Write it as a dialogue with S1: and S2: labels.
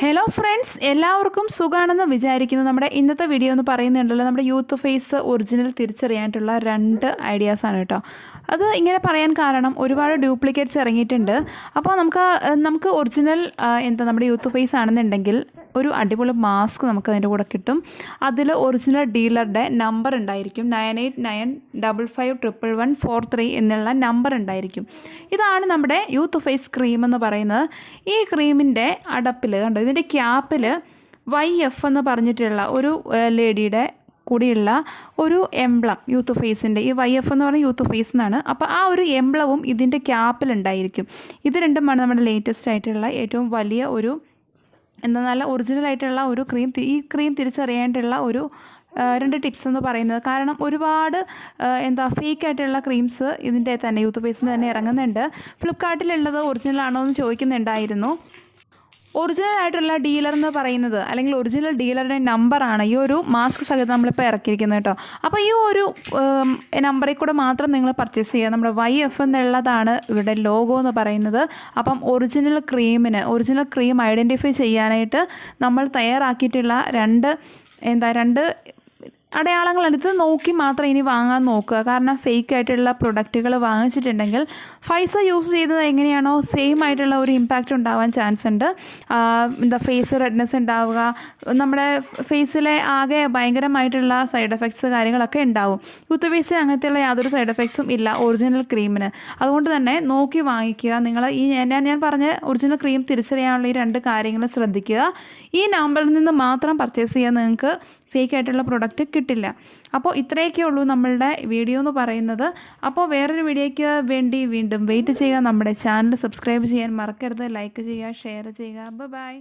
S1: Hello friends, എല്ലാവർക്കും സുഖമാണെന്ന് വിചാരിക്കുന്നു. നമ്മുടെ ഇന്നത്തെ വീഡിയോ എന്ന് പറയുന്നുണ്ടല്ലോ, നമ്മുടെ യൂത്ത് ഫേസ് ഒറിജിനൽ തിരിച്ചറിയാനായിട്ടുള്ള 2 ഐഡിയാസാണ് കേട്ടോ. അത് ഇങ്ങനെ പറയാൻ കാരണം ഒരുപാട് ഡ്യൂപ്ലിക്കേറ്റ്സ് ഇറങ്ങിയിട്ടുണ്ട്. അപ്പോൾ നമുക്ക് ഒറിജിനൽ നമ്മുടെ യൂത്ത് ഫേസ് ആണെന്നുണ്ടെങ്കിൽ ഒരു അടിപൊളി മാസ്ക് നമുക്ക് അതിൻ്റെ കൂടെ കിട്ടും. അതിൽ ഒറിജിനൽ ഡീലറുടെ നമ്പർ ഉണ്ടായിരിക്കും, 9895511143 എന്നുള്ള നമ്പർ ഉണ്ടായിരിക്കും. ഇതാണ് നമ്മുടെ യൂത്ത് ഫേസ് ക്രീം എന്ന് പറയുന്നത്. ഈ ക്രീമിൻ്റെ അടപ്പിൽ കണ്ടോ, ഇതിൻ്റെ ക്യാപ്പിൽ YF എന്ന് പറഞ്ഞിട്ടുള്ള ഒരു ലേഡിയുടെ കൂടിയുള്ള ഒരു എംബ്ലം, യൂത്ത് ഫേസിൻ്റെ ഈ YF എന്ന് പറഞ്ഞാൽ യൂത്ത് ഫേസ് എന്നാണ്. അപ്പോൾ ആ ഒരു എംബ്ലവും ഇതിൻ്റെ ക്യാപ്പിലുണ്ടായിരിക്കും. ഇത് രണ്ടുമാണ് നമ്മുടെ ലേറ്റസ്റ്റ് ആയിട്ടുള്ള ഏറ്റവും വലിയ ഒരു നല്ല ഒറിജിനൽ ആയിട്ടുള്ള ഒരു ക്രീം. ഈ ക്രീം തിരിച്ചറിയാനായിട്ടുള്ള ഒരു 2 ടിപ്സ് എന്ന് പറയുന്നത്. കാരണം ഒരുപാട് ഫേക്ക് ആയിട്ടുള്ള ക്രീംസ് ഇതിൻ്റെ തന്നെ യൂത്ത് ഫേസിന് തന്നെ ഇറങ്ങുന്നുണ്ട്. ഫ്ലിപ്കാർട്ടിലുള്ളത് ഒറിജിനൽ ആണോ എന്ന് ചോദിക്കുന്നുണ്ടായിരുന്നു. ഒറിജിനൽ ആയിട്ടുള്ള ഡീലർ എന്ന് പറയുന്നത്, അല്ലെങ്കിൽ ഒറിജിനൽ ഡീലറുടെ നമ്പറാണ് ഈ ഒരു മാസ്ക് സഹിതം നമ്മളിപ്പോൾ ഇറക്കിയിരിക്കുന്നത് കേട്ടോ. അപ്പോൾ ഈ ഒരു നമ്പറിൽ കൂടെ മാത്രം നിങ്ങൾ പർച്ചേസ് ചെയ്യുക. നമ്മുടെ YF എന്നുള്ളതാണ് ഇവിടെ ലോഗോ എന്ന് പറയുന്നത്. അപ്പം ഒറിജിനൽ ക്രീം ഐഡൻറ്റിഫൈ ചെയ്യാനായിട്ട് നമ്മൾ തയ്യാറാക്കിയിട്ടുള്ള 2 അടയാളങ്ങളെടുത്ത് നോക്കി മാത്രം ഇനി വാങ്ങാൻ നോക്കുക. കാരണം ഫേക്ക് ആയിട്ടുള്ള പ്രൊഡക്റ്റുകൾ വാങ്ങിച്ചിട്ടുണ്ടെങ്കിൽ പൈസ യൂസ് ചെയ്തത് എങ്ങനെയാണോ സെയിം ആയിട്ടുള്ള ഒരു ഇമ്പാക്റ്റ് ഉണ്ടാവാൻ ചാൻസ് ഉണ്ട്. ഫേസ് റെഡ്നെസ് ഉണ്ടാവുക, നമ്മുടെ ഫേസിലെ ആകെ ഭയങ്കരമായിട്ടുള്ള സൈഡ് എഫക്ട്സ് കാര്യങ്ങളൊക്കെ ഉണ്ടാവും. യൂത്ത് ഫേസിന് അങ്ങനത്തെയുള്ള യാതൊരു സൈഡ് എഫക്ട്സും ഇല്ല ഒറിജിനൽ ക്രീമിന്. അതുകൊണ്ട് തന്നെ നോക്കി വാങ്ങിക്കുക. നിങ്ങൾ ഞാൻ പറഞ്ഞ ഒറിജിനൽ ക്രീം തിരിച്ചറിയാനുള്ള ഈ 2 കാര്യങ്ങൾ ശ്രദ്ധിക്കുക. ഈ നമ്പറിൽ നിന്ന് മാത്രം പർച്ചേസ് ചെയ്യാൻ നിങ്ങൾക്ക് ഫേക്ക് ആയിട്ടുള്ള പ്രൊഡക്റ്റ് കിട്ടില്ല. അപ്പോൾ ഇത്രയൊക്കെ ഉള്ളൂ നമ്മളുടെ വീഡിയോ എന്ന് പറയുന്നത്. അപ്പോൾ വേറൊരു വീഡിയോയ്ക്ക് വേണ്ടി വീണ്ടും വെയിറ്റ് ചെയ്യുക. നമ്മുടെ ചാനൽ സബ്സ്ക്രൈബ് ചെയ്യാൻ മറക്കരുത്. ലൈക്ക് ചെയ്യുക, ഷെയർ ചെയ്യുക. ബൈ.